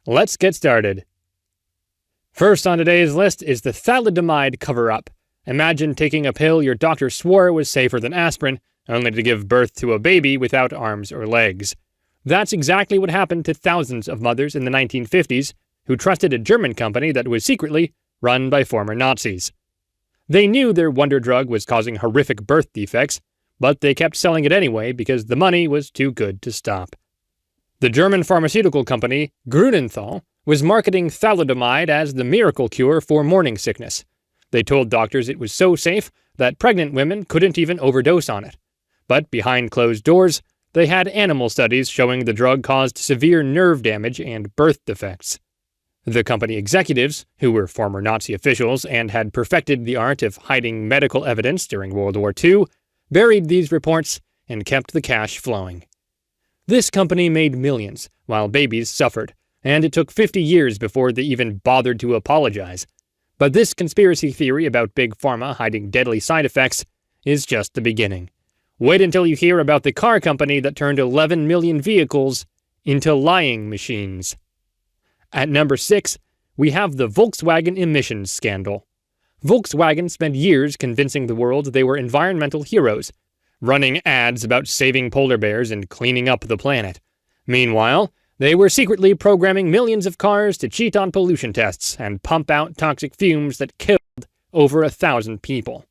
Let's get started. First on today's list is the thalidomide cover-up. Imagine taking a pill your doctor swore was safer than aspirin, only to give birth to a baby without arms or legs. That's exactly what happened to thousands of mothers in the 1950s who trusted a German company that was secretly run by former Nazis. They knew their wonder drug was causing horrific birth defects, but they kept selling it anyway because the money was too good to stop. The German pharmaceutical company Grünenthal was marketing thalidomide as the miracle cure for morning sickness. They told doctors it was so safe that pregnant women couldn't even overdose on it. But behind closed doors, they had animal studies showing the drug caused severe nerve damage and birth defects. The company executives, who were former Nazi officials and had perfected the art of hiding medical evidence during World War II, buried these reports and kept the cash flowing. This company made millions, while babies suffered, and it took 50 years before they even bothered to apologize. But this conspiracy theory about Big Pharma hiding deadly side effects is just the beginning. Wait until you hear about the car company that turned 11 million vehicles into lying machines. At number 6, we have the Volkswagen emissions scandal. Volkswagen spent years convincing the world they were environmental heroes, running ads about saving polar bears and cleaning up the planet. Meanwhile, they were secretly programming millions of cars to cheat on pollution tests and pump out toxic fumes that killed over 1,000 people.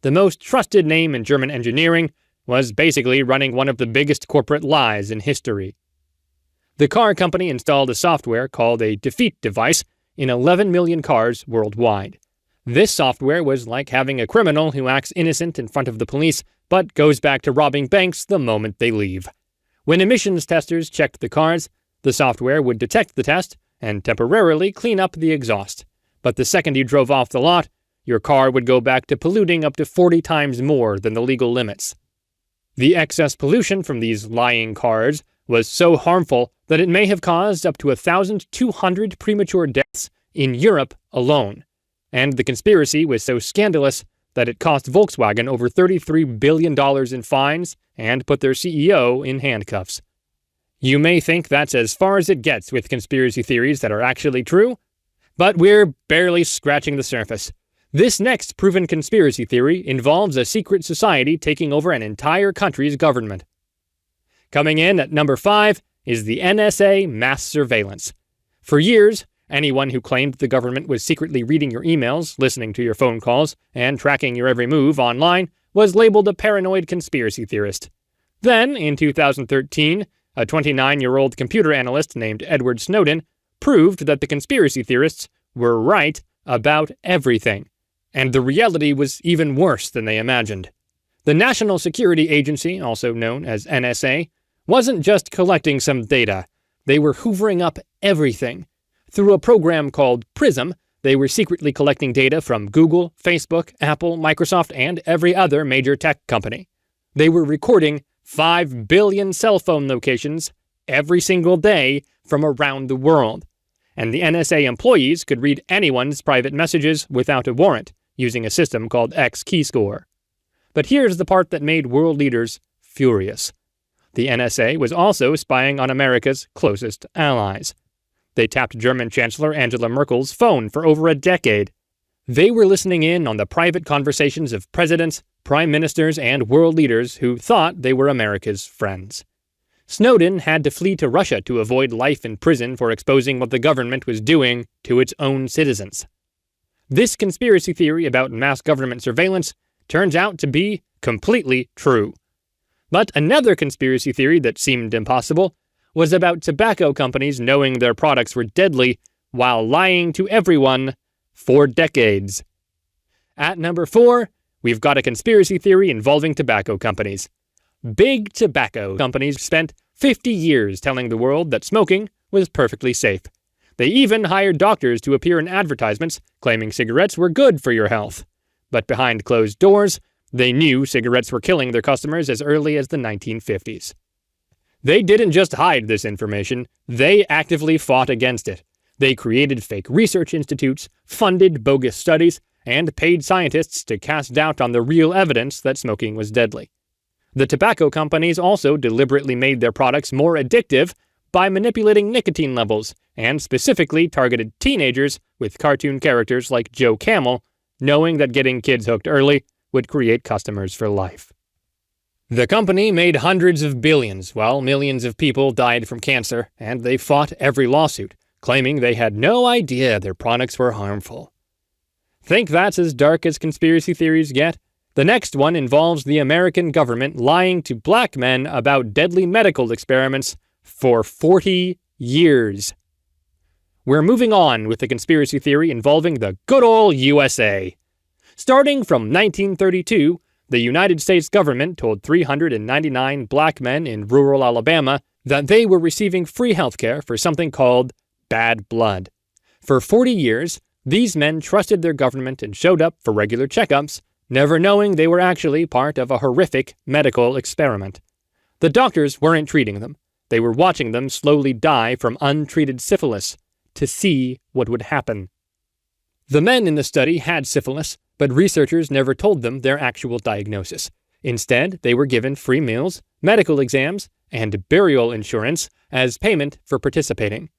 The most trusted name in German engineering was basically running one of the biggest corporate lies in history. The car company installed a software called a defeat device in 11 million cars worldwide. This software was like having a criminal who acts innocent in front of the police, but goes back to robbing banks the moment they leave. When emissions testers checked the cars, the software would detect the test and temporarily clean up the exhaust. But the second you drove off the lot, your car would go back to polluting up to 40 times more than the legal limits. The excess pollution from these lying cars was so harmful that it may have caused up to 1,200 premature deaths in Europe alone. And the conspiracy was so scandalous that it cost Volkswagen over $33 billion in fines and put their CEO in handcuffs. You may think that's as far as it gets with conspiracy theories that are actually true, but we're barely scratching the surface. This next proven conspiracy theory involves a secret society taking over an entire country's government. Coming in at number 5 is the NSA mass surveillance. For years, anyone who claimed the government was secretly reading your emails, listening to your phone calls, and tracking your every move online was labeled a paranoid conspiracy theorist. Then, in 2013, a 29-year-old computer analyst named Edward Snowden proved that the conspiracy theorists were right about everything. And the reality was even worse than they imagined. The National Security Agency, also known as NSA, wasn't just collecting some data. They were hoovering up everything. Through a program called PRISM, they were secretly collecting data from Google, Facebook, Apple, Microsoft, and every other major tech company. They were recording 5 billion cell phone locations every single day from around the world. And the NSA employees could read anyone's private messages without a warrant, using a system called X-Keyscore. But here's the part that made world leaders furious. The NSA was also spying on America's closest allies. They tapped German Chancellor Angela Merkel's phone for over a decade. They were listening in on the private conversations of presidents, prime ministers, and world leaders who thought they were America's friends. Snowden had to flee to Russia to avoid life in prison for exposing what the government was doing to its own citizens. This conspiracy theory about mass government surveillance turns out to be completely true. But another conspiracy theory that seemed impossible was about tobacco companies knowing their products were deadly while lying to everyone for decades. At number 4, we've got a conspiracy theory involving tobacco companies. Big tobacco companies spent 50 years telling the world that smoking was perfectly safe. They even hired doctors to appear in advertisements claiming cigarettes were good for your health. But behind closed doors, they knew cigarettes were killing their customers as early as the 1950s. They didn't just hide this information, they actively fought against it. They created fake research institutes, funded bogus studies, and paid scientists to cast doubt on the real evidence that smoking was deadly. The tobacco companies also deliberately made their products more addictive by manipulating nicotine levels, and specifically targeted teenagers with cartoon characters like Joe Camel, knowing that getting kids hooked early would create customers for life. The company made hundreds of billions while millions of people died from cancer, and they fought every lawsuit, claiming they had no idea their products were harmful. Think that's as dark as conspiracy theories get? The next one involves the American government lying to black men about deadly medical experiments for 40 years. We're moving on with the conspiracy theory involving the good old USA. Starting from 1932, the United States government told 399 black men in rural Alabama that they were receiving free healthcare for something called bad blood. For 40 years, these men trusted their government and showed up for regular checkups, never knowing they were actually part of a horrific medical experiment. The doctors weren't treating them. They were watching them slowly die from untreated syphilis to see what would happen. The men in the study had syphilis, but researchers never told them their actual diagnosis. Instead, they were given free meals, medical exams, and burial insurance as payment for participating.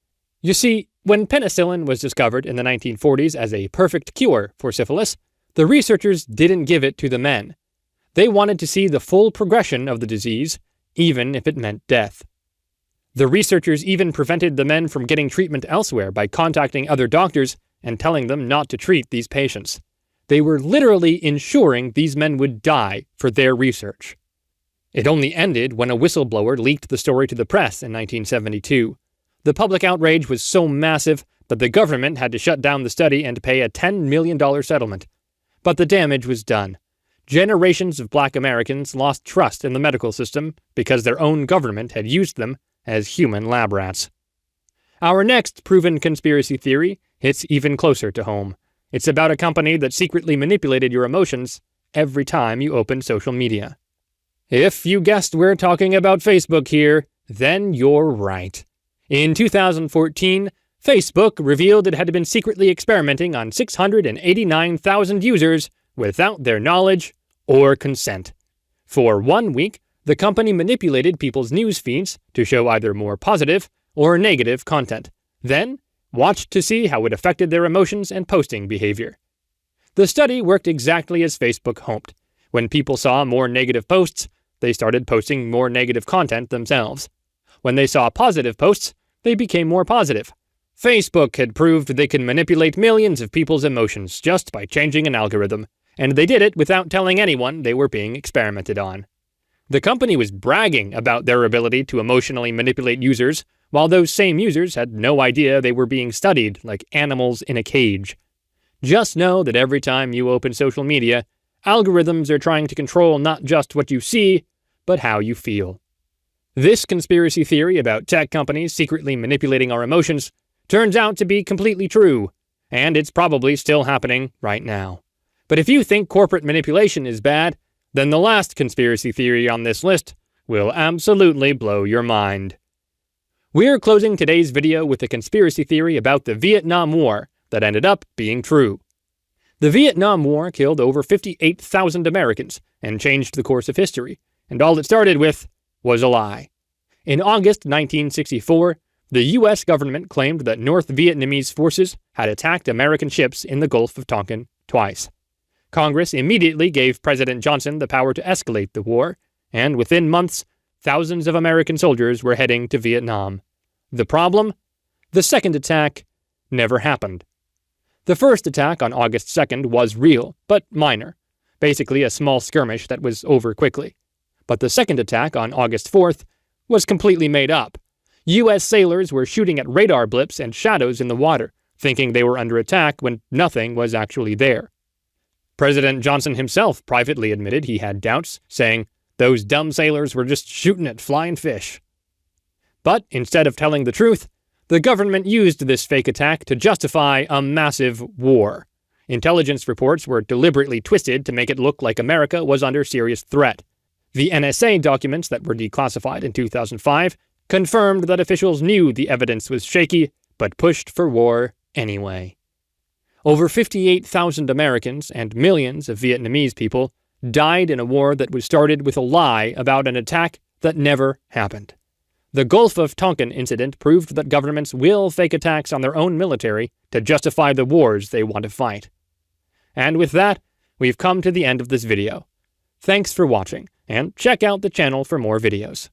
You see, when penicillin was discovered in the 1940s as a perfect cure for syphilis, the researchers didn't give it to the men. They wanted to see the full progression of the disease, even if it meant death. The researchers even prevented the men from getting treatment elsewhere by contacting other doctors and telling them not to treat these patients. They were literally ensuring these men would die for their research. It only ended when a whistleblower leaked the story to the press in 1972. The public outrage was so massive that the government had to shut down the study and pay a $10 million settlement. But the damage was done. Generations of black Americans lost trust in the medical system because their own government had used them as human lab rats. Our next proven conspiracy theory hits even closer to home. It's about a company that secretly manipulated your emotions every time you open social media. If you guessed we're talking about Facebook here, then you're right. In 2014, Facebook revealed it had been secretly experimenting on 689,000 users without their knowledge or consent. For 1 week, the company manipulated people's news feeds to show either more positive or negative content, then watched to see how it affected their emotions and posting behavior. The study worked exactly as Facebook hoped. When people saw more negative posts, they started posting more negative content themselves. When they saw positive posts, they became more positive. Facebook had proved they could manipulate millions of people's emotions just by changing an algorithm, and they did it without telling anyone they were being experimented on. The company was bragging about their ability to emotionally manipulate users, while those same users had no idea they were being studied like animals in a cage. Just know that every time you open social media, algorithms are trying to control not just what you see, but how you feel. This conspiracy theory about tech companies secretly manipulating our emotions turns out to be completely true, and it's probably still happening right now. But if you think corporate manipulation is bad, then the last conspiracy theory on this list will absolutely blow your mind. We're closing today's video with a conspiracy theory about the Vietnam War that ended up being true. The Vietnam War killed over 58,000 Americans and changed the course of history, and all it started with was a lie. In August 1964, the U.S. government claimed that North Vietnamese forces had attacked American ships in the Gulf of Tonkin twice. Congress immediately gave President Johnson the power to escalate the war, and within months, thousands of American soldiers were heading to Vietnam. The problem? The second attack never happened. The first attack on August 2nd was real, but minor, basically a small skirmish that was over quickly. But the second attack on August 4th was completely made up. U.S. sailors were shooting at radar blips and shadows in the water, thinking they were under attack when nothing was actually there. President Johnson himself privately admitted he had doubts, saying, "Those dumb sailors were just shooting at flying fish." But instead of telling the truth, the government used this fake attack to justify a massive war. Intelligence reports were deliberately twisted to make it look like America was under serious threat. The NSA documents that were declassified in 2005 confirmed that officials knew the evidence was shaky, but pushed for war anyway. Over 58,000 Americans and millions of Vietnamese people died in a war that was started with a lie about an attack that never happened. The Gulf of Tonkin incident proved that governments will fake attacks on their own military to justify the wars they want to fight. And with that, we've come to the end of this video. Thanks for watching, and check out the channel for more videos.